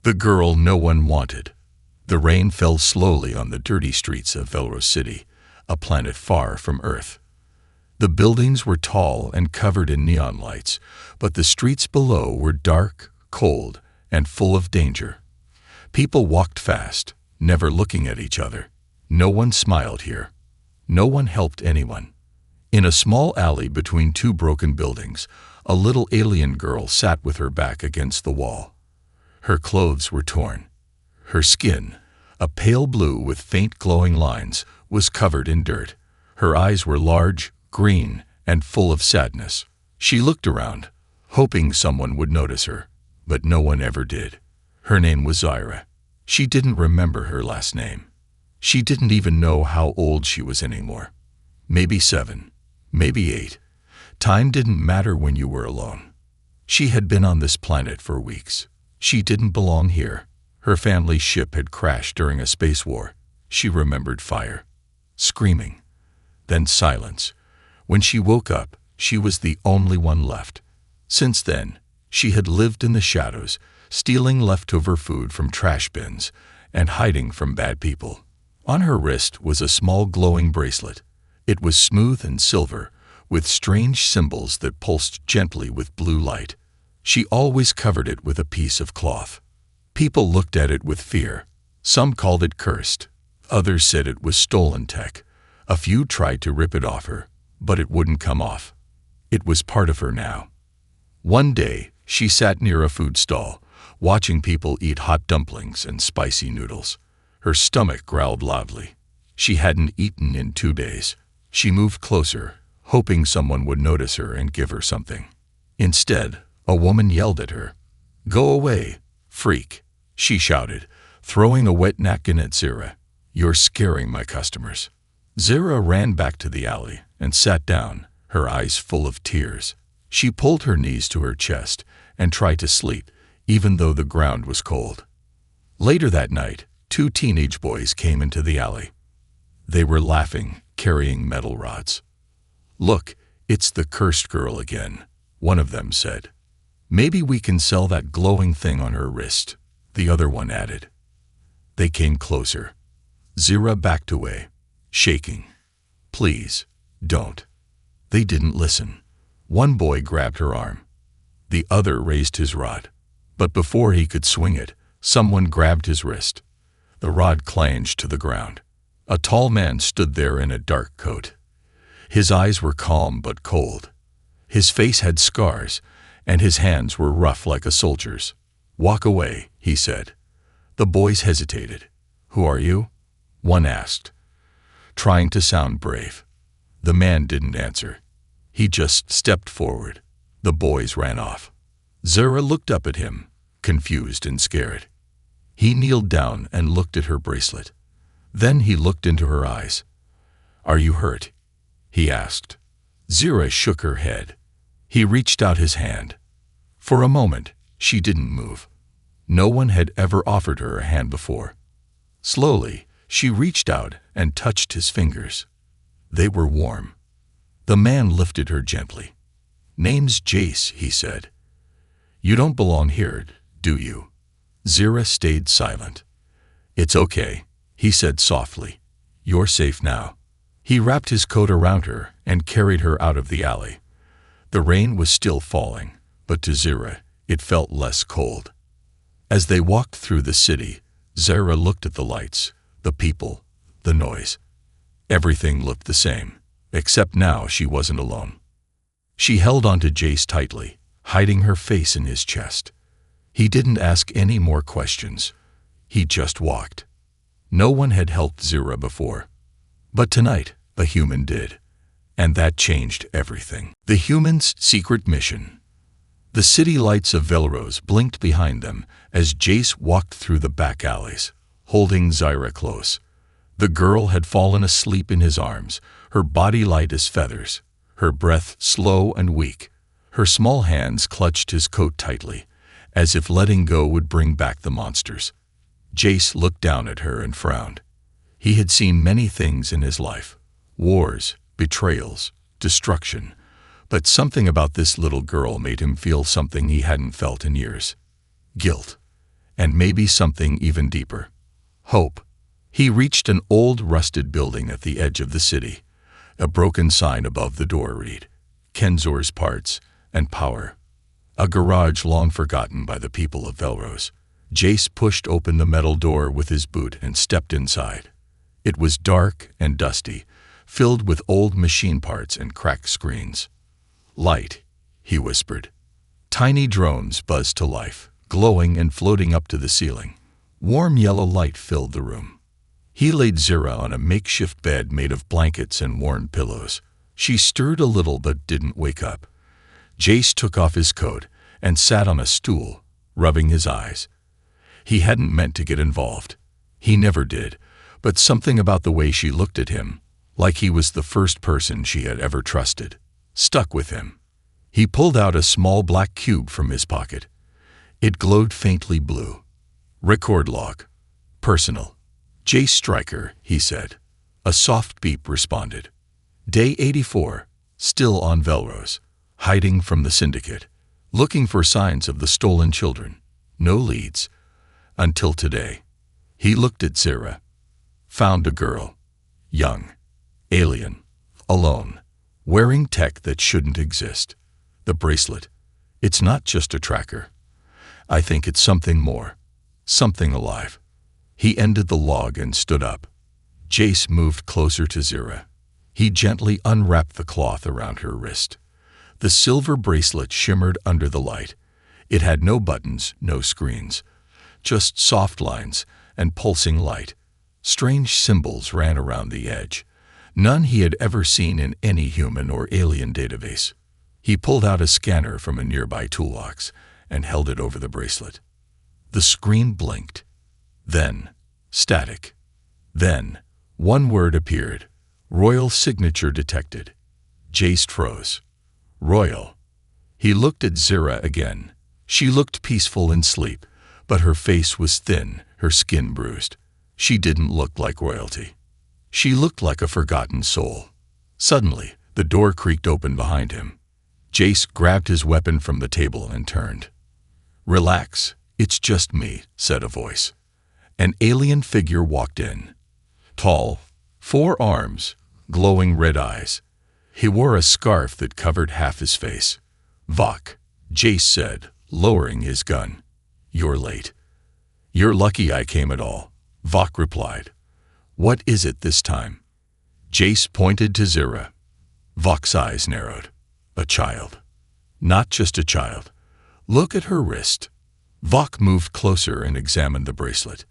The girl no one wanted. The rain fell slowly on the dirty streets of Velros City, a planet far from Earth. The buildings were tall and covered in neon lights, but the streets below were dark, cold, and full of danger. People walked fast, never looking at each other. No one smiled here. No one helped anyone. In a small alley between two broken buildings, a little alien girl sat with her back against the wall. Her clothes were torn. Her skin, a pale blue with faint glowing lines, was covered in dirt. Her eyes were large, green, and full of sadness. She looked around, hoping someone would notice her, but no one ever did. Her name was Zyra. She didn't remember her last name. She didn't even know how old she was anymore. Maybe 7, maybe 8. Time didn't matter when you were alone. She had been on this planet for weeks. She didn't belong here. Her family's ship had crashed during a space war. She remembered fire, screaming, then silence. When she woke up, she was the only one left. Since then, she had lived in the shadows, stealing leftover food from trash bins and hiding from bad people. On her wrist was a small glowing bracelet. It was smooth and silver, with strange symbols that pulsed gently with blue light. She always covered it with a piece of cloth. People looked at it with fear. Some called it cursed. Others said it was stolen tech. A few tried to rip it off her, but it wouldn't come off. It was part of her now. One day, she sat near a food stall, watching people eat hot dumplings and spicy noodles. Her stomach growled loudly. She hadn't eaten in 2 days. She moved closer, hoping someone would notice her and give her something. Instead, a woman yelled at her. "Go away, freak," she shouted, throwing a wet napkin at Zyra. "You're scaring my customers." Zyra ran back to the alley and sat down, her eyes full of tears. She pulled her knees to her chest and tried to sleep, even though the ground was cold. Later that night, 2 teenage boys came into the alley. They were laughing, carrying metal rods. "Look, it's the cursed girl again," one of them said. "Maybe we can sell that glowing thing on her wrist," the other one added. They came closer. Zyra backed away, shaking. "Please, don't." They didn't listen. One boy grabbed her arm. The other raised his rod. But before he could swing it, someone grabbed his wrist. The rod clanged to the ground. A tall man stood there in a dark coat. His eyes were calm but cold. His face had scars, and his hands were rough like a soldier's. "Walk away," he said. The boys hesitated. "Who are you?" one asked, trying to sound brave. The man didn't answer. He just stepped forward. The boys ran off. Zyra looked up at him, confused and scared. He kneeled down and looked at her bracelet. Then he looked into her eyes. "Are you hurt?" he asked. Zyra shook her head. He reached out his hand. For a moment, she didn't move. No one had ever offered her a hand before. Slowly, she reached out and touched his fingers. They were warm. The man lifted her gently. "Name's Jace," he said. "You don't belong here, do you?" Zyra stayed silent. "It's okay," he said softly. "You're safe now." He wrapped his coat around her and carried her out of the alley. The rain was still falling, but to Zyra, it felt less cold. As they walked through the city, Zyra looked at the lights, the people, the noise. Everything looked the same, except now she wasn't alone. She held onto Jace tightly, hiding her face in his chest. He didn't ask any more questions. He just walked. No one had helped Zyra before. But tonight, a human did. And that changed everything. The humans' secret mission. The city lights of Velros blinked behind them as Jace walked through the back alleys, holding Zyra close. The girl had fallen asleep in his arms, her body light as feathers, her breath slow and weak. Her small hands clutched his coat tightly, as if letting go would bring back the monsters. Jace looked down at her and frowned. He had seen many things in his life: wars, betrayals, destruction. But something about this little girl made him feel something he hadn't felt in years. Guilt. and maybe something even deeper. Hope. He reached an old, rusted building at the edge of the city. A broken sign above the door read, Kenzor's Parts and Power. A garage long forgotten by the people of Velrose. Jace pushed open the metal door with his boot and stepped inside. It was dark and dusty, filled with old machine parts and cracked screens. Light, he whispered. Tiny drones buzzed to life, glowing and floating up to the ceiling. Warm yellow light filled the room. He laid Zira on a makeshift bed made of blankets and worn pillows. She stirred a little but didn't wake up. Jace took off his coat and sat on a stool, rubbing his eyes. He hadn't meant to get involved. He never did, but something about the way she looked at him, like he was the first person she had ever trusted, stuck with him. He pulled out a small black cube from his pocket. It glowed faintly blue. Record log. Personal. Jace Stryker, he said. A soft beep responded. Day 84. Still on Velrose. Hiding from the syndicate. Looking for signs of the stolen children. No leads. Until today. He looked at Zira. Found a girl. Young. Alien. Alone. Wearing tech that shouldn't exist. The bracelet. It's not just a tracker. I think it's something more. Something alive. He ended the log and stood up. Jace moved closer to Zira. He gently unwrapped the cloth around her wrist. The silver bracelet shimmered under the light. It had no buttons, no screens. Just soft lines and pulsing light. Strange symbols ran around the edge. None he had ever seen in any human or alien database. He pulled out a scanner from a nearby toolbox and held it over the bracelet. The screen blinked. Then, static. Then, one word appeared. Royal signature detected. Jace froze. Royal. He looked at Zira again. She looked peaceful in sleep, but her face was thin, her skin bruised. She didn't look like royalty. She looked like a forgotten soul. Suddenly, the door creaked open behind him. Jace grabbed his weapon from the table and turned. Relax, it's just me, said a voice. An alien figure walked in. Tall, 4 arms, glowing red eyes. He wore a scarf that covered half his face. Vok, Jace said, lowering his gun. You're late. You're lucky I came at all, Vok replied. What is it this time? Jace pointed to Zira. Vok's eyes narrowed. A child. Not just a child. Look at her wrist. Vok moved closer and examined the bracelet.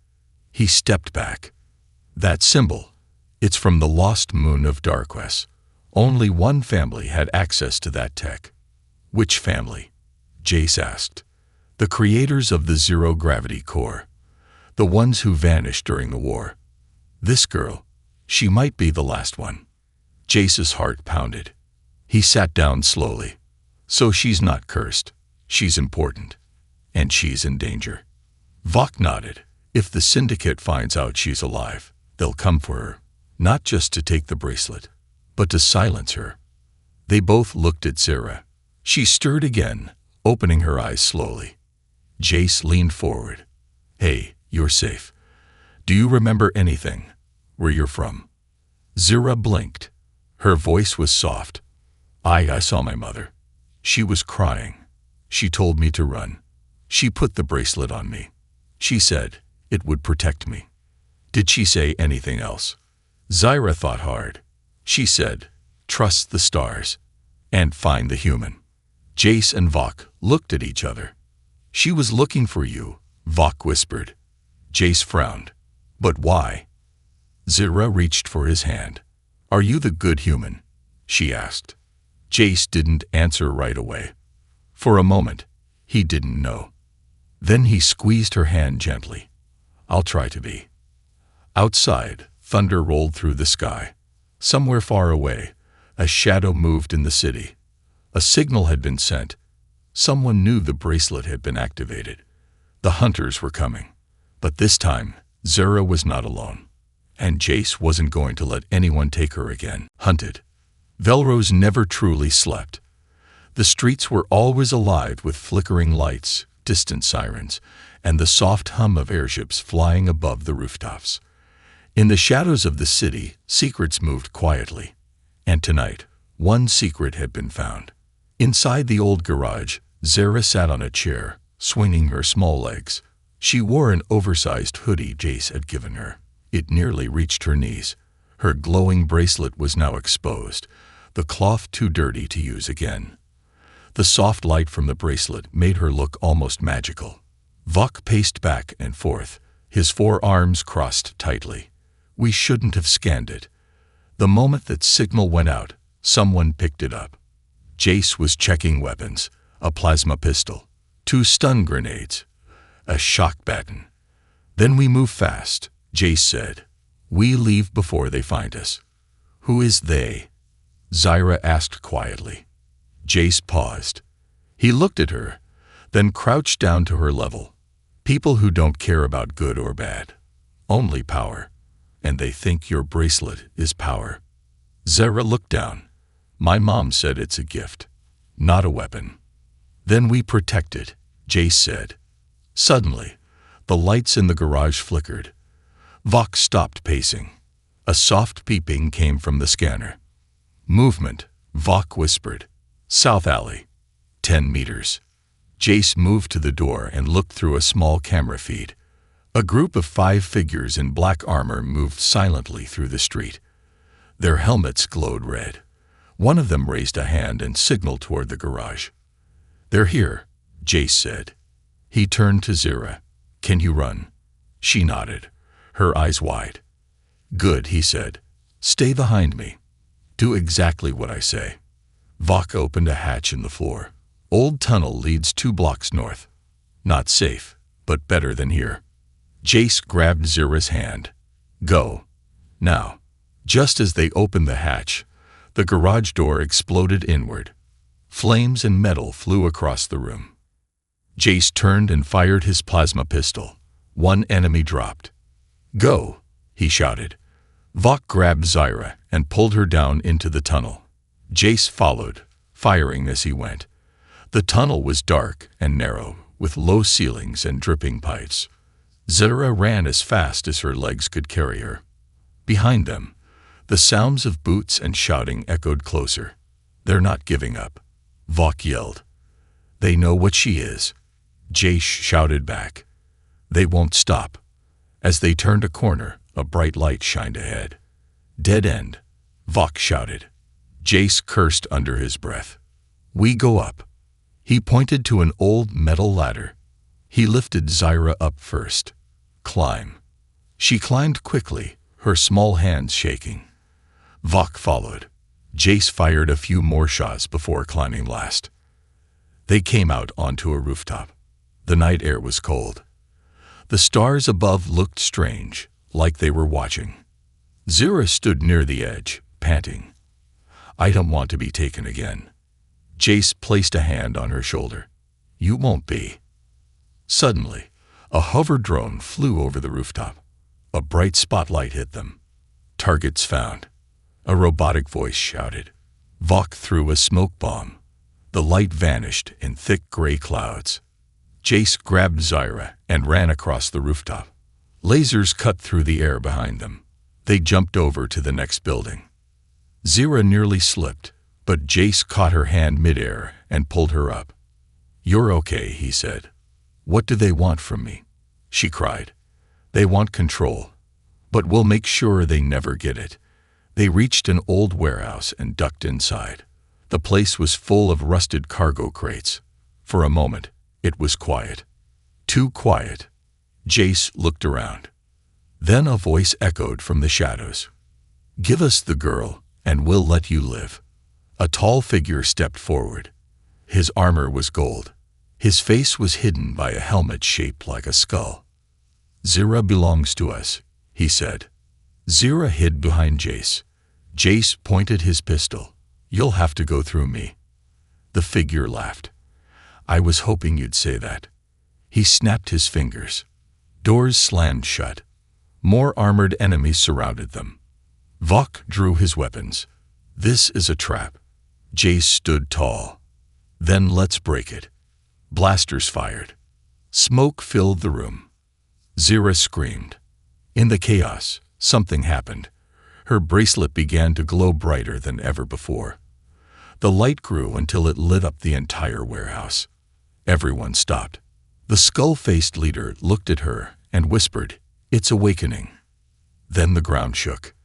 He stepped back. That symbol. It's from the lost moon of Darquess. Only one family had access to that tech. Which family? Jace asked. The creators of the zero-gravity core. The ones who vanished during the war. This girl, she might be the last one. Jace's heart pounded. He sat down slowly. So she's not cursed. She's important. And she's in danger. Vok nodded. If the syndicate finds out she's alive, they'll come for her. Not just to take the bracelet, but to silence her. They both looked at Zira. She stirred again, opening her eyes slowly. Jace leaned forward. Hey, you're safe. Do you remember anything? Where you're from? Zira blinked. Her voice was soft. I saw my mother. She was crying. She told me to run. She put the bracelet on me. She said it would protect me. Did she say anything else? Zira thought hard. She said, trust the stars and find the human. Jace and Vok looked at each other. She was looking for you, Vok whispered. Jace frowned. But why? Zira reached for his hand. Are you the good human? She asked. Jace didn't answer right away. For a moment, he didn't know. Then he squeezed her hand gently. I'll try to be. Outside, thunder rolled through the sky. Somewhere far away, a shadow moved in the city. A signal had been sent. Someone knew the bracelet had been activated. The hunters were coming. But this time, Zira was not alone. And Jace wasn't going to let anyone take her again. Hunted. Velrose never truly slept. The streets were always alive with flickering lights, distant sirens, and the soft hum of airships flying above the rooftops. In the shadows of the city, secrets moved quietly. And tonight, one secret had been found. Inside the old garage, Zara sat on a chair, swinging her small legs. She wore an oversized hoodie Jace had given her. It nearly reached her knees. Her glowing bracelet was now exposed, the cloth too dirty to use again. The soft light from the bracelet made her look almost magical. Vok paced back and forth, his forearms crossed tightly. We shouldn't have scanned it. The moment that signal went out, someone picked it up. Jace was checking weapons, a plasma pistol, 2 stun grenades, a shock baton. Then we move fast, Jace said. We leave before they find us. Who is they? Zyra asked quietly. Jace paused. He looked at her, then crouched down to her level. People who don't care about good or bad. Only power. And they think your bracelet is power. Zara looked down. My mom said it's a gift, not a weapon. Then we protect it, Jace said. Suddenly, the lights in the garage flickered. Vok stopped pacing. A soft peeping came from the scanner. Movement, Vok whispered. South alley. 10 meters. Jace moved to the door and looked through a small camera feed. A group of 5 figures in black armor moved silently through the street. Their helmets glowed red. One of them raised a hand and signaled toward the garage. They're here, Jace said. He turned to Zara. Can you run? She nodded, her eyes wide. Good, he said. Stay behind me. Do exactly what I say. Vok opened a hatch in the floor. Old tunnel leads 2 blocks north. Not safe, but better than here. Jace grabbed Zara's hand. Go. Now. Just as they opened the hatch, the garage door exploded inward. Flames and metal flew across the room. Jace turned and fired his plasma pistol. 1 enemy dropped. Go, he shouted. Vok grabbed Zyra and pulled her down into the tunnel. Jace followed, firing as he went. The tunnel was dark and narrow, with low ceilings and dripping pipes. Zara ran as fast as her legs could carry her. Behind them, the sounds of boots and shouting echoed closer. They're not giving up, Vok yelled. They know what she is, Jace shouted back. They won't stop. As they turned a corner, a bright light shined ahead. Dead end, Vok shouted. Jace cursed under his breath. We go up. He pointed to an old metal ladder. He lifted Zyra up first. Climb. She climbed quickly, her small hands shaking. Vok followed. Jace fired a few more shots before climbing last. They came out onto a rooftop. The night air was cold. The stars above looked strange, like they were watching. Zara stood near the edge, panting. I don't want to be taken again. Jace placed a hand on her shoulder. You won't be. Suddenly, a hover drone flew over the rooftop. A bright spotlight hit them. Targets found. A robotic voice shouted. Vok threw a smoke bomb. The light vanished in thick gray clouds. Jace grabbed Zyra and ran across the rooftop. Lasers cut through the air behind them. They jumped over to the next building. Zara nearly slipped, but Jace caught her hand midair and pulled her up. You're okay, he said. What do they want from me? She cried. They want control, but we'll make sure they never get it. They reached an old warehouse and ducked inside. The place was full of rusted cargo crates. For a moment, it was quiet. Too quiet. Jace looked around. Then a voice echoed from the shadows. Give us the girl, and we'll let you live. A tall figure stepped forward. His armor was gold. His face was hidden by a helmet shaped like a skull. Zara belongs to us, he said. Zara hid behind Jace. Jace pointed his pistol. You'll have to go through me. The figure laughed. I was hoping you'd say that. He snapped his fingers. Doors slammed shut. More armored enemies surrounded them. Vok drew his weapons. This is a trap. Jace stood tall. Then let's break it. Blasters fired. Smoke filled the room. Zira screamed. In the chaos, something happened. Her bracelet began to glow brighter than ever before. The light grew until it lit up the entire warehouse. Everyone stopped. The skull-faced leader looked at her and whispered, "It's awakening." Then the ground shook,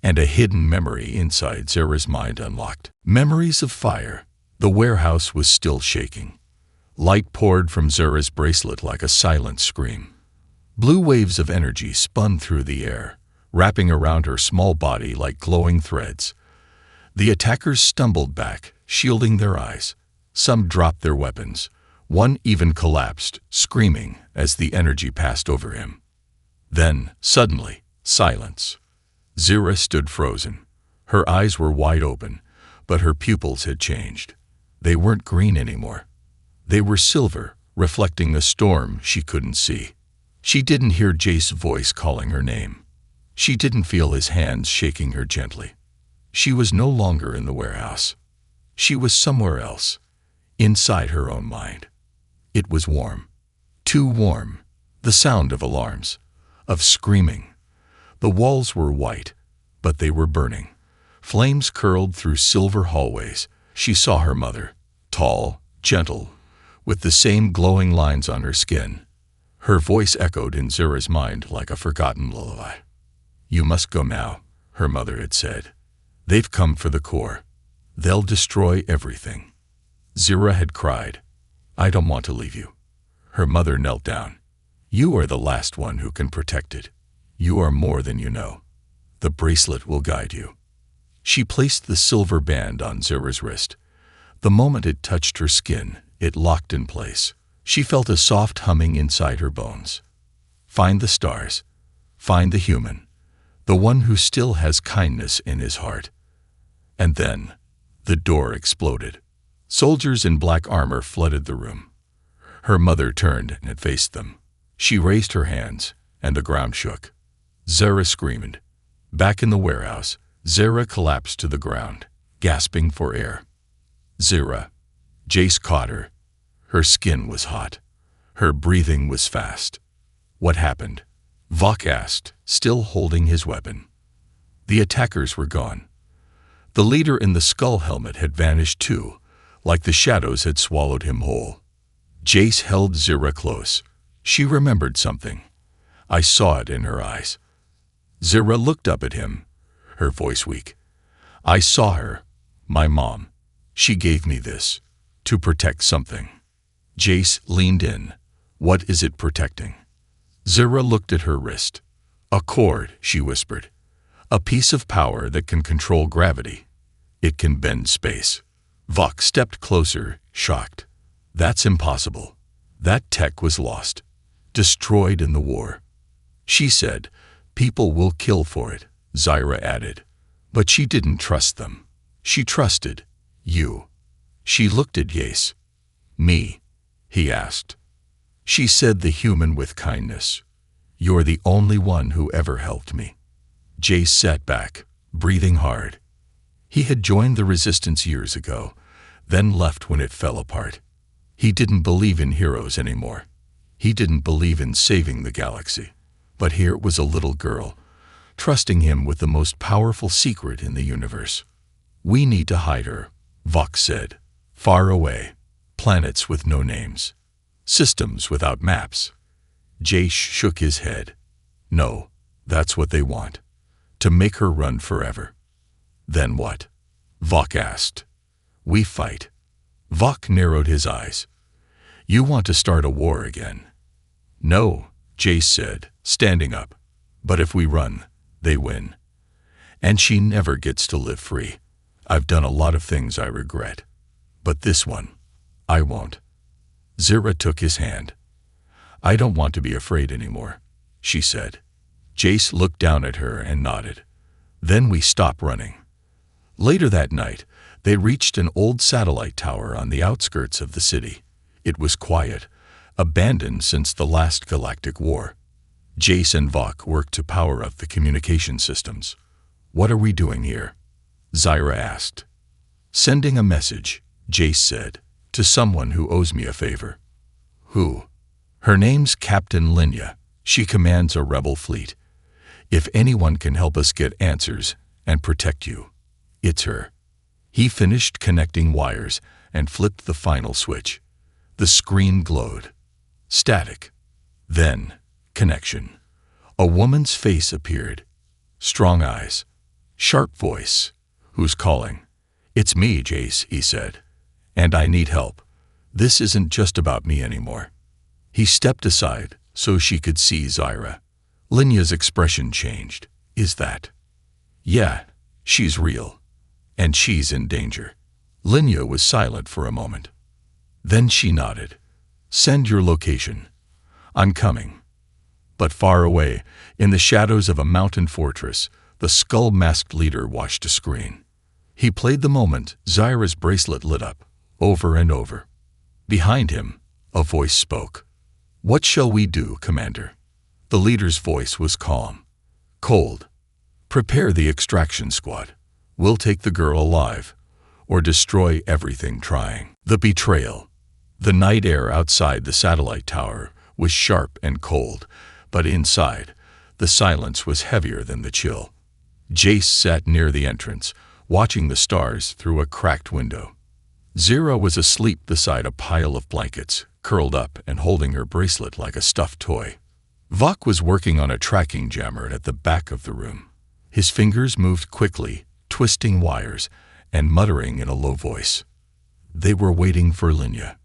and a hidden memory inside Zira's mind unlocked. Memories of fire. The warehouse was still shaking. Light poured from Zira's bracelet like a silent scream. Blue waves of energy spun through the air, wrapping around her small body like glowing threads. The attackers stumbled back, shielding their eyes. Some dropped their weapons. One even collapsed, screaming as the energy passed over him. Then, suddenly, silence. Zira stood frozen. Her eyes were wide open, but her pupils had changed. They weren't green anymore. They were silver, reflecting a storm she couldn't see. She didn't hear Jace's voice calling her name. She didn't feel his hands shaking her gently. She was no longer in the warehouse. She was somewhere else, inside her own mind. It was warm. Too warm. The sound of alarms, of screaming. The walls were white, but they were burning. Flames curled through silver hallways. She saw her mother, tall, gentle, with the same glowing lines on her skin. Her voice echoed in Zira's mind like a forgotten lullaby. "You must go now," her mother had said. "They've come for the core. They'll destroy everything." Zira had cried, "I don't want to leave you." Her mother knelt down. "You are the last one who can protect it. You are more than you know. The bracelet will guide you." She placed the silver band on Zira's wrist. The moment it touched her skin, it locked in place. She felt a soft humming inside her bones. Find the stars. Find the human. The one who still has kindness in his heart. And then, the door exploded. Soldiers in black armor flooded the room. Her mother turned and faced them. She raised her hands, and the ground shook. Zira screamed. Back in the warehouse, Zira collapsed to the ground, gasping for air. "Zira." Jace caught her. Her skin was hot. Her breathing was fast. "What happened?" Vok asked, still holding his weapon. The attackers were gone. The leader in the skull helmet had vanished too, like the shadows had swallowed him whole. Jace held Zira close. She remembered something. I saw it in her eyes. Zira looked up at him, her voice weak. "I saw her, my mom. She gave me this, to protect something." Jace leaned in. "What is it protecting?" Zira looked at her wrist. "A cord," she whispered. "A piece of power that can control gravity. It can bend space." Vok stepped closer, shocked. "That's impossible. That tech was lost, destroyed in the war." She said, "People will kill for it," Zira added. But she didn't trust them. She trusted you. She looked at Jace. "Me?" he asked. She said, "The human with kindness. You're the only one who ever helped me." Jace sat back, breathing hard. He had joined the resistance years ago, then left when it fell apart. He didn't believe in heroes anymore. He didn't believe in saving the galaxy. But here was a little girl, trusting him with the most powerful secret in the universe. "We need to hide her," Vok said. "Far away. Planets with no names. Systems without maps." Jace shook his head. "No, that's what they want. To make her run forever." "Then what?" Vok asked. "We fight." Vok narrowed his eyes. "You want to start a war again?" "No," Jace said, standing up. "But if we run, they win. And she never gets to live free. I've done a lot of things I regret. But this one, I won't." Zira took his hand. "I don't want to be afraid anymore," she said. Jace looked down at her and nodded. "Then we stop running." Later that night, they reached an old satellite tower on the outskirts of the city. It was quiet, abandoned since the last galactic war. Jace and Vok worked to power up the communication systems. "What are we doing here?" Zira asked. "Sending a message," Jace said, "to someone who owes me a favor." "Who?" Her name's Captain Linya. She commands a rebel fleet. If anyone can help us get answers and protect you, it's her." He finished connecting wires and flipped the final switch. The screen glowed. Static. Then, connection. A woman's face appeared. Strong eyes. Sharp voice. "Who's calling?" "It's me, Jace," he said. "And I need help. This isn't just about me anymore." He stepped aside so she could see Zyra. Linya's expression changed. "Is that?" "Yeah, she's real. And she's in danger." Linya was silent for a moment. Then she nodded. "Send your location. I'm coming." But far away, in the shadows of a mountain fortress, the skull-masked leader watched a screen. He played the moment Zyra's bracelet lit up, over and over. Behind him, a voice spoke. "What shall we do, Commander?" The leader's voice was calm. "Cold. Prepare the extraction squad. We'll take the girl alive, or destroy everything trying." The betrayal. The night air outside the satellite tower was sharp and cold, but inside, the silence was heavier than the chill. Jace sat near the entrance, watching the stars through a cracked window. Zyra was asleep beside a pile of blankets, curled up and holding her bracelet like a stuffed toy. Vok was working on a tracking jammer at the back of the room. His fingers moved quickly, twisting wires and muttering in a low voice. They were waiting for Linya.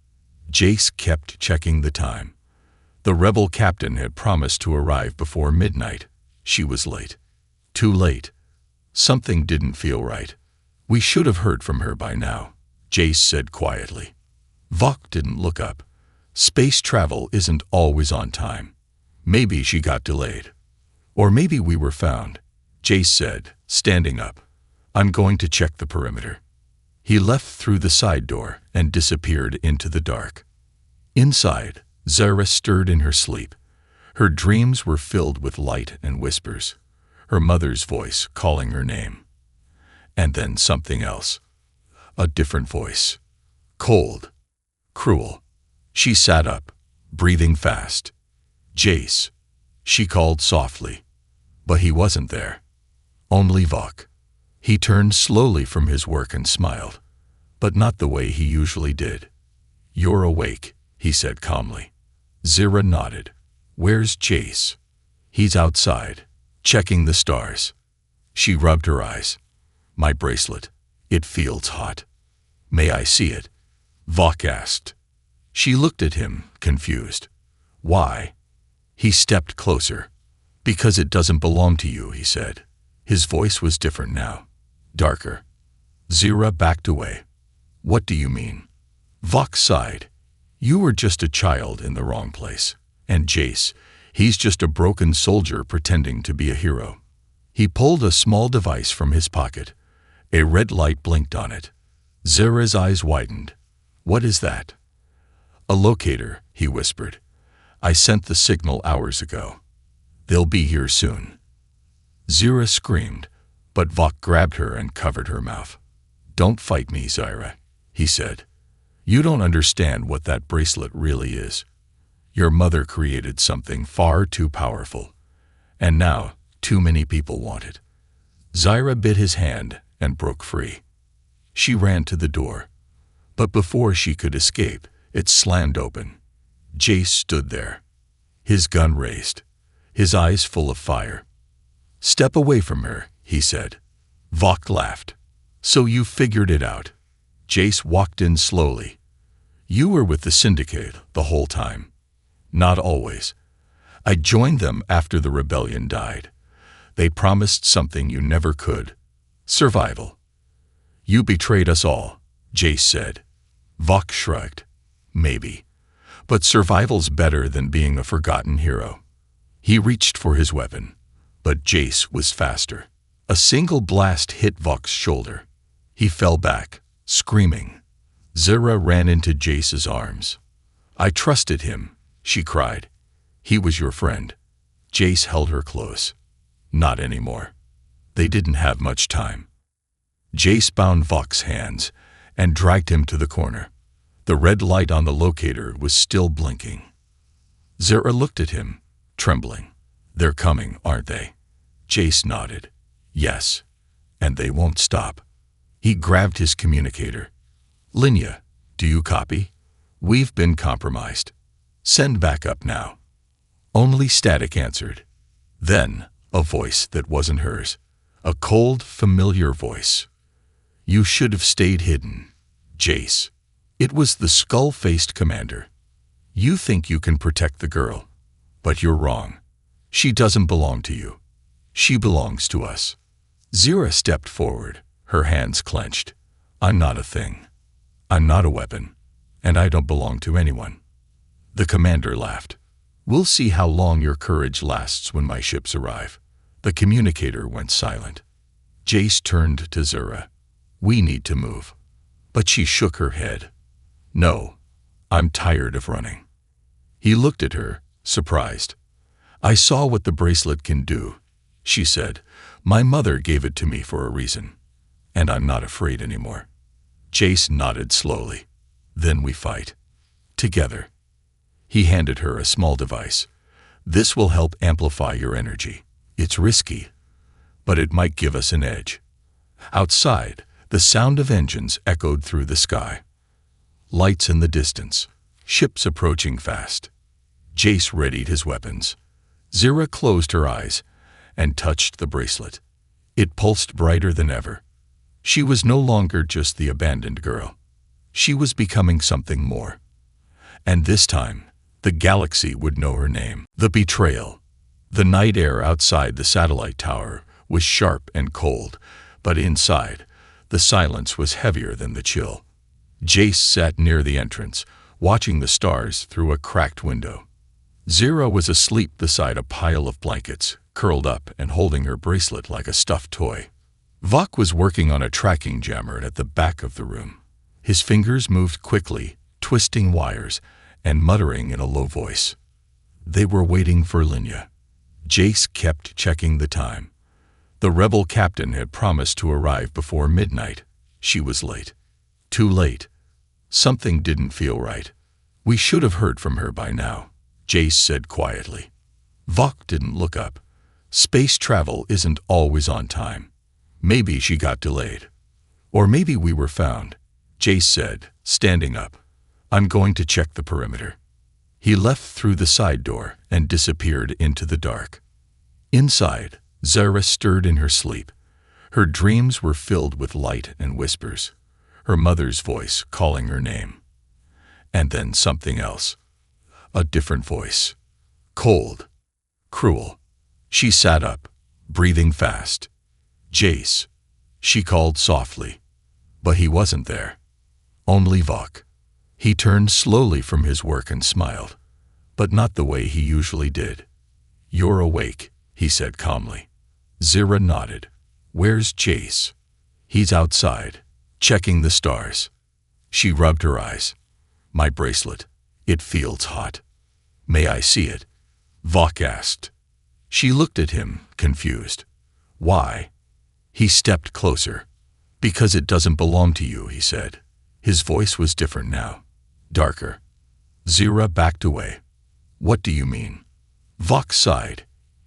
Jace kept checking the time. The rebel captain had promised to arrive before midnight. She was late. Too late. Something didn't feel right. "We should have heard from her by now," Jace said quietly. Vok didn't look up. Space travel isn't always on time. Maybe she got delayed. "Or maybe we were found," Jace said, standing up. "I'm going to check the perimeter." He left through the side door and disappeared into the dark. Inside, Zyra stirred in her sleep. Her dreams were filled with light and whispers. Her mother's voice calling her name. And then something else. A different voice. Cold. Cruel. She sat up, breathing fast. "Jace," she called softly. But he wasn't there. Only Vok. He turned slowly from his work and smiled, but not the way he usually did. "You're awake," he said calmly. Zyra nodded. "Where's Jace?" "He's outside, checking the stars." She rubbed her eyes. "My bracelet. It feels hot." "May I see it?" Vok asked. She looked at him, confused. "Why?" He stepped closer. "Because it doesn't belong to you," he said. His voice was different now. Darker. Zyra backed away. "What do you mean?" Vok sighed. "You were just a child in the wrong place. And Jace, he's just a broken soldier pretending to be a hero." He pulled a small device from his pocket. A red light blinked on it. Zyra's eyes widened. "What is that?" "A locator," he whispered. "I sent the signal hours ago. They'll be here soon." Zyra screamed, but Vok grabbed her and covered her mouth. "Don't fight me, Zyra," he said. "You don't understand what that bracelet really is. Your mother created something far too powerful, and now too many people want it." Zyra bit his hand and broke free. She ran to the door, but before she could escape, it slammed open. Jace stood there, his gun raised, his eyes full of fire. "Step away from her," he said. Vok laughed. "So you figured it out." Jace walked in slowly. "You were with the syndicate the whole time." "Not always. I joined them after the rebellion died. They promised something you never could. Survival." "You betrayed us all," Jace said. Vok shrugged. "Maybe. But survival's better than being a forgotten hero." He reached for his weapon, but Jace was faster. A single blast hit Vok's shoulder. He fell back, screaming. Zyra ran into Jace's arms. "I trusted him," she cried. "He was your friend." Jace held her close. "Not anymore." They didn't have much time. Jace bound Vok's hands and dragged him to the corner. The red light on the locator was still blinking. Zara looked at him, trembling. They're coming, aren't they? Jace nodded. Yes. And they won't stop. He grabbed his communicator. Linya, do you copy? We've been compromised. Send backup now. Only static answered. Then, a voice that wasn't hers. A cold, familiar voice. You should have stayed hidden, Jace. It was the skull-faced commander. You think you can protect the girl, but you're wrong. She doesn't belong to you. She belongs to us. Zira stepped forward, her hands clenched. I'm not a thing. I'm not a weapon, and I don't belong to anyone. The commander laughed. We'll see how long your courage lasts when my ships arrive. The communicator went silent. Jace turned to Zira. We need to move. But she shook her head. No, I'm tired of running. He looked at her, surprised. I saw what the bracelet can do, she said. My mother gave it to me for a reason, and I'm not afraid anymore. Jace nodded slowly. Then we fight. Together. He handed her a small device. This will help amplify your energy. It's risky, but it might give us an edge. Outside, the sound of engines echoed through the sky. Lights in the distance, ships approaching fast. Jace readied his weapons. Zira closed her eyes and touched the bracelet. It pulsed brighter than ever. She was no longer just the abandoned girl. She was becoming something more. And this time, the galaxy would know her name. The Betrayal. The night air outside the satellite tower was sharp and cold, but inside, the silence was heavier than the chill. Jace sat near the entrance, watching the stars through a cracked window. Zira was asleep beside a pile of blankets, curled up and holding her bracelet like a stuffed toy. Vok was working on a tracking jammer at the back of the room. His fingers moved quickly, twisting wires and muttering in a low voice. They were waiting for Linya. Jace kept checking the time. The rebel captain had promised to arrive before midnight. She was late. Too late. Something didn't feel right. We should have heard from her by now, Jace said quietly. Vok didn't look up. Space travel isn't always on time. Maybe she got delayed. Or maybe we were found, Jace said, standing up. I'm going to check the perimeter. He left through the side door and disappeared into the dark. Inside, Zara stirred in her sleep. Her dreams were filled with light and whispers. Her mother's voice calling her name. And then something else. A different voice. Cold. Cruel. She sat up, breathing fast. Jace. She called softly. But he wasn't there. Only Vok. He turned slowly from his work and smiled, but not the way he usually did. You're awake, he said calmly. Zira nodded. Where's Jace? He's outside, checking the stars. She rubbed her eyes. My bracelet. It feels hot. May I see it? Vok asked. She looked at him, confused. Why? He stepped closer. Because it doesn't belong to you, he said. His voice was different now. Darker. Zira backed away. What do you mean? Vok sighed.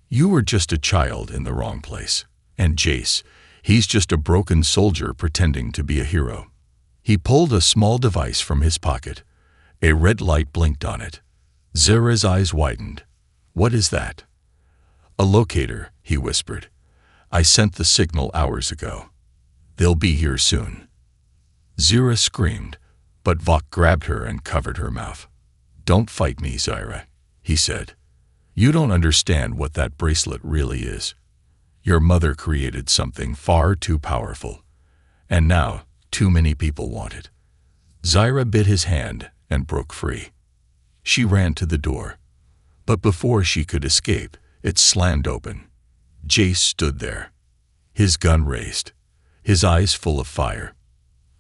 You were just a child in the wrong place. And Jace, he's just a broken soldier pretending to be a hero. He pulled a small device from his pocket. A red light blinked on it. Zira's eyes widened. What is that? A locator, he whispered. I sent the signal hours ago. They'll be here soon. Zira screamed, but Vok grabbed her and covered her mouth. Don't fight me, Zira, he said. You don't understand what that bracelet really is. Your mother created something far too powerful, and now too many people want it. Zira bit his hand and broke free. She ran to the door, but before she could escape, it slammed open. Jace stood there, his gun raised, his eyes full of fire.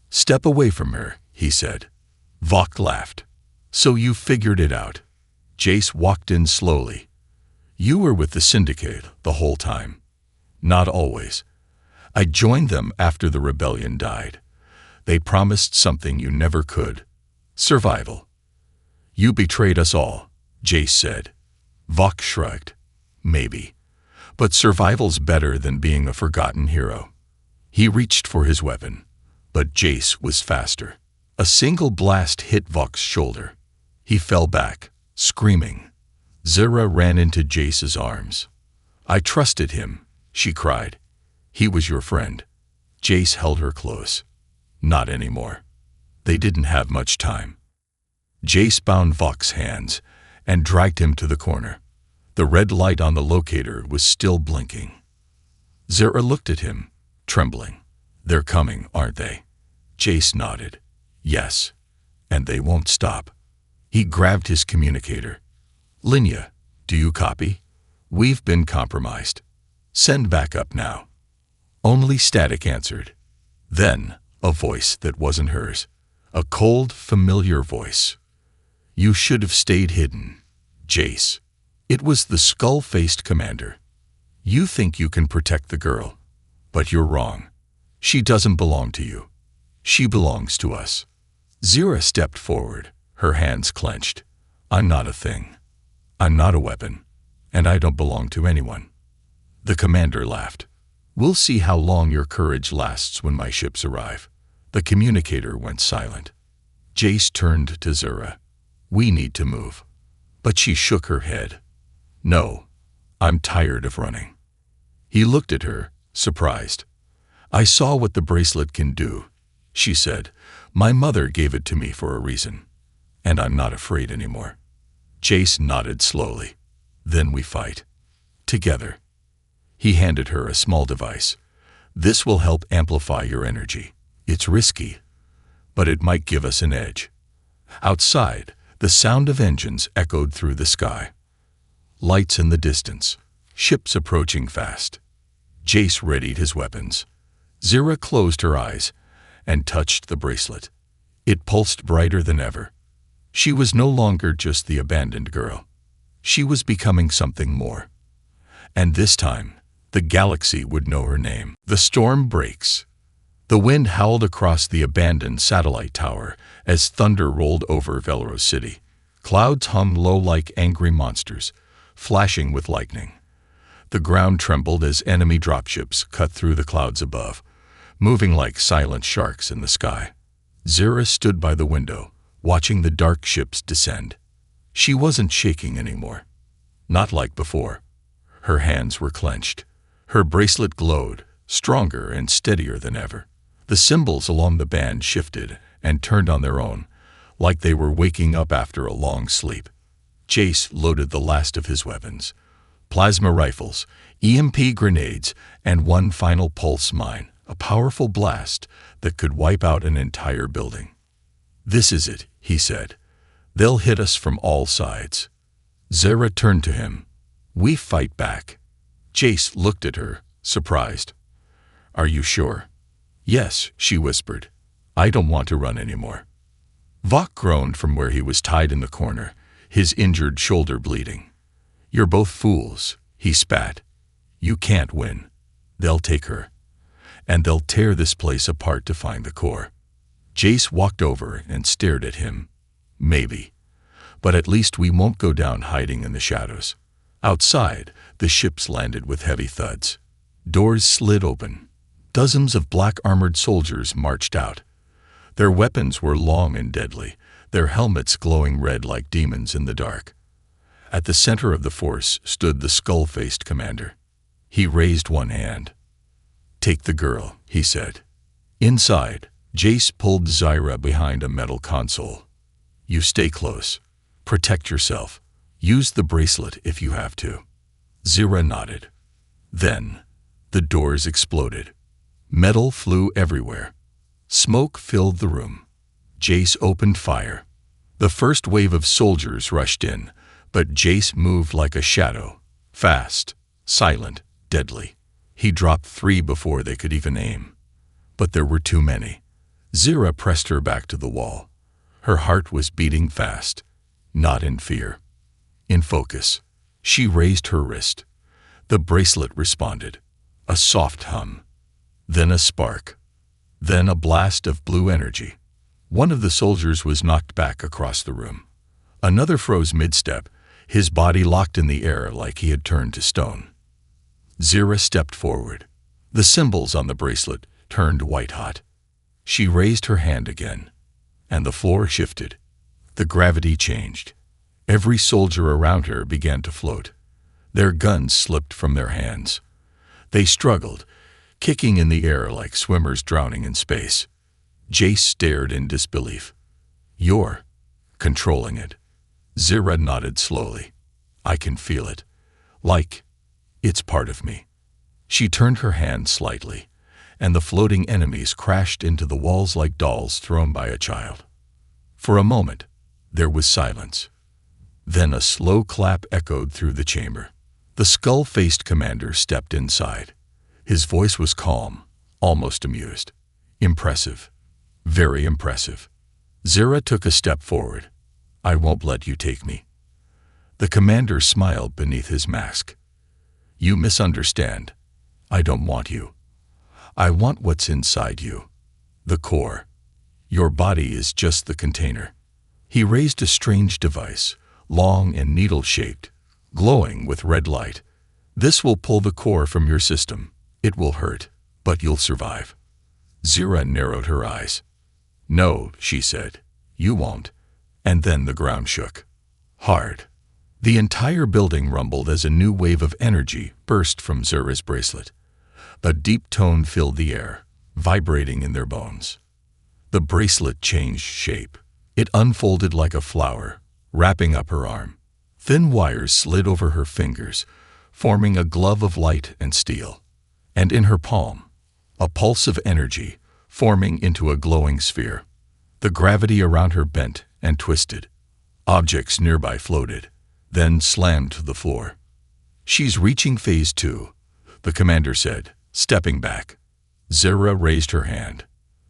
Step away from her, he said. Vok laughed. So you figured it out. Jace walked in slowly. You were with the syndicate the whole time. Not always. I joined them after the rebellion died. They promised something you never could. Survival. You betrayed us all, Jace said. Vox shrugged. Maybe. But survival's better than being a forgotten hero. He reached for his weapon, but Jace was faster. A single blast hit Vox's shoulder. He fell back, screaming. Zira ran into Jace's arms. I trusted him, she cried. He was your friend. Jace held her close. Not anymore. They didn't have much time. Jace bound Vox's hands and dragged him to the corner. The red light on the locator was still blinking. Zira looked at him, trembling. They're coming, aren't they? Jace nodded. Yes. And they won't stop. He grabbed his communicator. Linya, do you copy? We've been compromised. Send backup now. Only static answered. Then, a voice that wasn't hers. A cold, familiar voice. You should have stayed hidden, Jace. It was the skull-faced commander. You think you can protect the girl, but you're wrong. She doesn't belong to you. She belongs to us. Zira stepped forward, her hands clenched. I'm not a thing. I'm not a weapon, and I don't belong to anyone. The commander laughed. We'll see how long your courage lasts when my ships arrive. The communicator went silent. Jace turned to Zira. We need to move. But she shook her head. No, I'm tired of running. He looked at her, surprised. I saw what the bracelet can do, she said. My mother gave it to me for a reason, and I'm not afraid anymore. Jace nodded slowly. Then we fight. Together. He handed her a small device. This will help amplify your energy. It's risky, but it might give us an edge. Outside, the sound of engines echoed through the sky. Lights in the distance, ships approaching fast. Jace readied his weapons. Zira closed her eyes and touched the bracelet. It pulsed brighter than ever. She was no longer just the abandoned girl. She was becoming something more. And this time, the galaxy would know her name. The storm breaks. The wind howled across the abandoned satellite tower as thunder rolled over Velros City. Clouds hummed low like angry monsters, flashing with lightning. The ground trembled as enemy dropships cut through the clouds above, moving like silent sharks in the sky. Zira stood by the window, watching the dark ships descend. She wasn't shaking anymore. Not like before. Her hands were clenched. Her bracelet glowed, stronger and steadier than ever. The symbols along the band shifted and turned on their own, like they were waking up after a long sleep. Jace loaded the last of his weapons. Plasma rifles, EMP grenades, and one final pulse mine, a powerful blast that could wipe out an entire building. This is it, he said. They'll hit us from all sides. Zira turned to him. We fight back. Jace looked at her, surprised. Are you sure? Yes, she whispered. I don't want to run anymore. Vox groaned from where he was tied in the corner, his injured shoulder bleeding. You're both fools, he spat. You can't win. They'll take her. And they'll tear this place apart to find the core. Jace walked over and stared at him. Maybe. But at least we won't go down hiding in the shadows. Outside, the ships landed with heavy thuds. Doors slid open. Dozens of black-armored soldiers marched out. Their weapons were long and deadly, their helmets glowing red like demons in the dark. At the center of the force stood the skull-faced commander. He raised one hand. Take the girl, he said. Inside, Jace pulled Zira behind a metal console. You stay close. Protect yourself. Use the bracelet if you have to. Zira nodded. Then, the doors exploded. Metal flew everywhere. Smoke filled the room. Jace opened fire. The first wave of soldiers rushed in, but Jace moved like a shadow, fast, silent, deadly. He dropped 3 before they could even aim. But there were too many. Zira pressed her back to the wall. Her heart was beating fast, not in fear. In focus, she raised her wrist. The bracelet responded. A soft hum. Then a spark. Then a blast of blue energy. One of the soldiers was knocked back across the room. Another froze mid-step, his body locked in the air like he had turned to stone. Zira stepped forward. The symbols on the bracelet turned white-hot. She raised her hand again, and the floor shifted. The gravity changed. Every soldier around her began to float. Their guns slipped from their hands. They struggled, kicking in the air like swimmers drowning in space. Jace stared in disbelief. "You're controlling it." Zira nodded slowly. "I can feel it. Like it's part of me." She turned her hand slightly, and the floating enemies crashed into the walls like dolls thrown by a child. For a moment, there was silence. Then a slow clap echoed through the chamber. The skull-faced commander stepped inside. His voice was calm, almost amused. "Impressive. Very impressive." Zira took a step forward. "I won't let you take me." The commander smiled beneath his mask. "You misunderstand. I don't want you. I want what's inside you. The core. Your body is just the container." He raised a strange device, long and needle-shaped, glowing with red light. "This will pull the core from your system. It will hurt, but you'll survive." Zira narrowed her eyes. "No," she said, "you won't." And then the ground shook. Hard. The entire building rumbled as a new wave of energy burst from Zira's bracelet. A deep tone filled the air, vibrating in their bones. The bracelet changed shape. It unfolded like a flower, wrapping up her arm. Thin wires slid over her fingers, forming a glove of light and steel. And in her palm, a pulse of energy, forming into a glowing sphere. The gravity around her bent and twisted. Objects nearby floated, then slammed to the floor. "She's reaching phase 2, the commander said, stepping back. Zira raised her hand.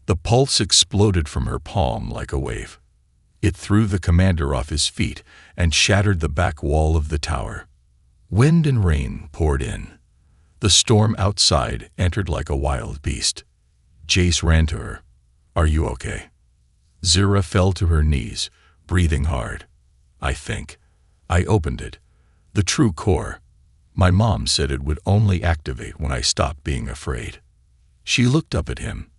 The pulse exploded from her palm like a wave. It threw the commander off his feet and shattered the back wall of the tower. Wind and rain poured in. The storm outside entered like a wild beast. Jace ran to her. "Are you okay?" Zira fell to her knees, breathing hard. "I think. I opened it. The true core. My mom said it would only activate when I stopped being afraid." She looked up at him.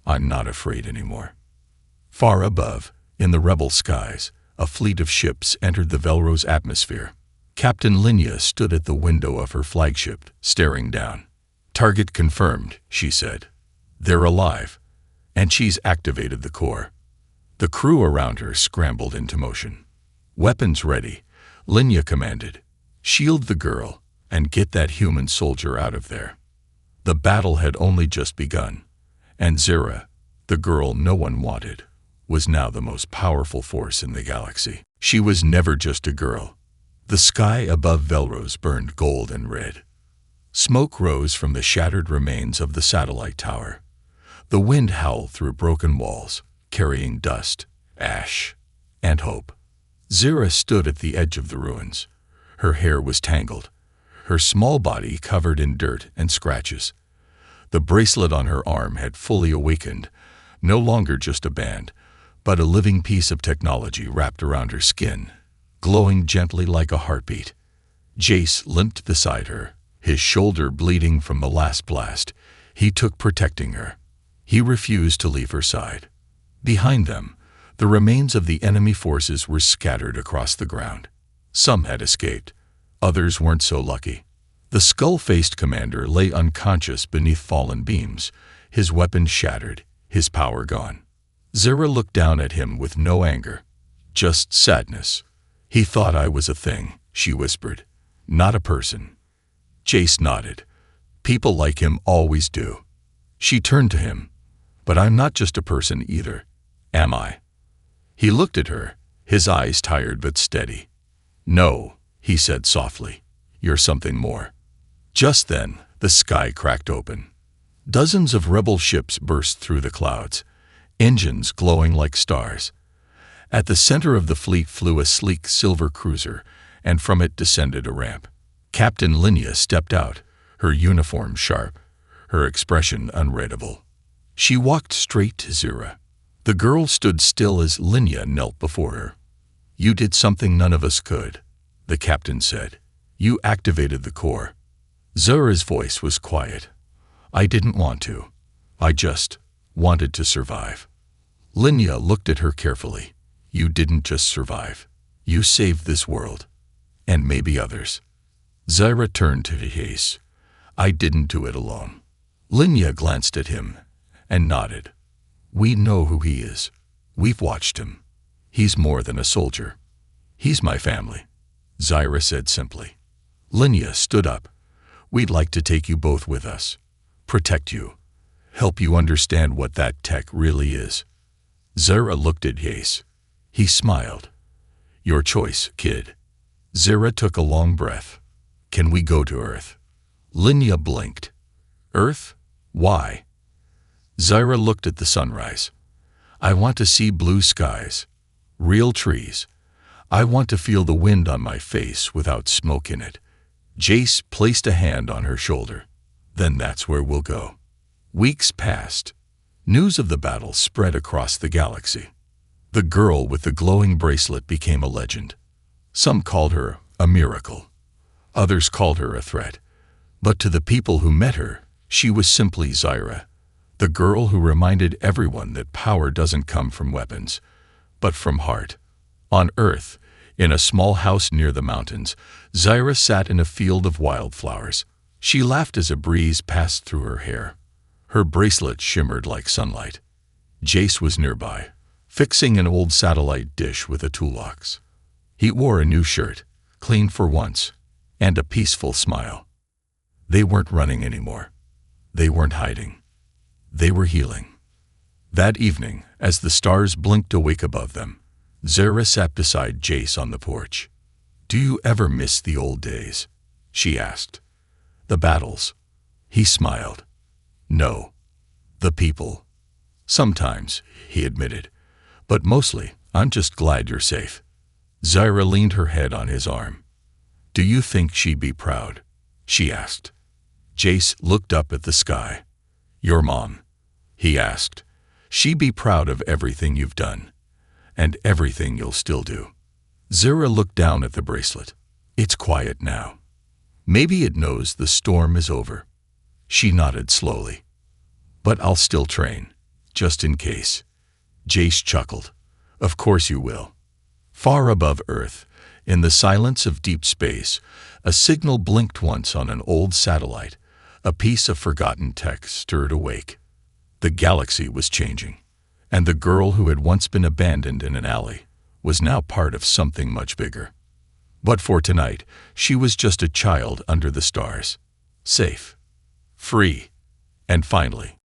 "I'm not afraid anymore." Far above, in the rebel skies, a fleet of ships entered the Velros atmosphere. Captain Linya stood at the window of her flagship, staring down. "Target confirmed," she said. "They're alive, and she's activated the core." The crew around her scrambled into motion. "Weapons ready," Linya commanded. "Shield the girl, and get that human soldier out of there." The battle had only just begun, and Zira, the girl no one wanted, was now the most powerful force in the galaxy. She was never just a girl. The sky above Velros burned gold and red. Smoke rose from the shattered remains of the satellite tower. The wind howled through broken walls, carrying dust, ash, and hope. Zira stood at the edge of the ruins. Her hair was tangled, her small body covered in dirt and scratches. The bracelet on her arm had fully awakened, no longer just a band, but a living piece of technology wrapped around her skin, glowing gently like a heartbeat. Jace limped beside her, his shoulder bleeding from the last blast. He took protecting her. He refused to leave her side. Behind them, the remains of the enemy forces were scattered across the ground. Some had escaped. Others weren't so lucky. The skull-faced commander lay unconscious beneath fallen beams, his weapon shattered, his power gone. Zira looked down at him with no anger, just sadness. "He thought I was a thing," she whispered, "not a person." Jace nodded. "People like him always do." She turned to him. "But I'm not just a person either, am I?" He looked at her, his eyes tired but steady. "No," he said softly, "you're something more." Just then, the sky cracked open. Dozens of rebel ships burst through the clouds, engines glowing like stars. At the center of the fleet flew a sleek silver cruiser, and from it descended a ramp. Captain Linya stepped out, her uniform sharp, her expression unreadable. She walked straight to Zira. The girl stood still as Linya knelt before her. "You did something none of us could." the captain said. "You activated the core." Zura's voice was quiet. "I didn't want to. I just wanted to survive." Linya looked at her carefully. "You didn't just survive. You saved this world. And maybe others." Zura turned to Hayes. "I didn't do it alone." Linya glanced at him and nodded. "We know who he is. We've watched him. He's more than a soldier. He's my family," Zira said simply. Linya stood up. "We'd like to take you both with us. Protect you. Help you understand what that tech really is." Zira looked at Hayes. He smiled. "Your choice, kid." Zira took a long breath. "Can we go to Earth?" Linya blinked. "Earth? Why?" Zira looked at the sunrise. "I want to see blue skies, real trees. I want to feel the wind on my face without smoke in it." Jace placed a hand on her shoulder. "Then that's where we'll go." Weeks passed. News of the battle spread across the galaxy. The girl with the glowing bracelet became a legend. Some called her a miracle. Others called her a threat. But to the people who met her, she was simply Zira, the girl who reminded everyone that power doesn't come from weapons, but from heart. On Earth, in a small house near the mountains, Zira sat in a field of wildflowers. She laughed as a breeze passed through her hair. Her bracelet shimmered like sunlight. Jace was nearby, fixing an old satellite dish with a toolbox. He wore a new shirt, clean for once, and a peaceful smile. They weren't running anymore. They weren't hiding. They were healing. That evening, as the stars blinked awake above them, Zira sat beside Jace on the porch. "Do you ever miss the old days?" she asked. "The battles?" He smiled. "No. The people." "Sometimes," he admitted. "But mostly, I'm just glad you're safe." Zira leaned her head on his arm. "Do you think she'd be proud?" she asked. Jace looked up at the sky. "Your mom," he asked. "She'd be proud of everything you've done, and everything you'll still do." Zira looked down at the bracelet. "It's quiet now. Maybe it knows the storm is over." She nodded slowly. "But I'll still train, just in case." Jace chuckled. "Of course you will." Far above Earth, in the silence of deep space, a signal blinked once on an old satellite. A piece of forgotten tech stirred awake. The galaxy was changing, and the girl who had once been abandoned in an alley was now part of something much bigger. But for tonight, she was just a child under the stars, safe, free, and finally,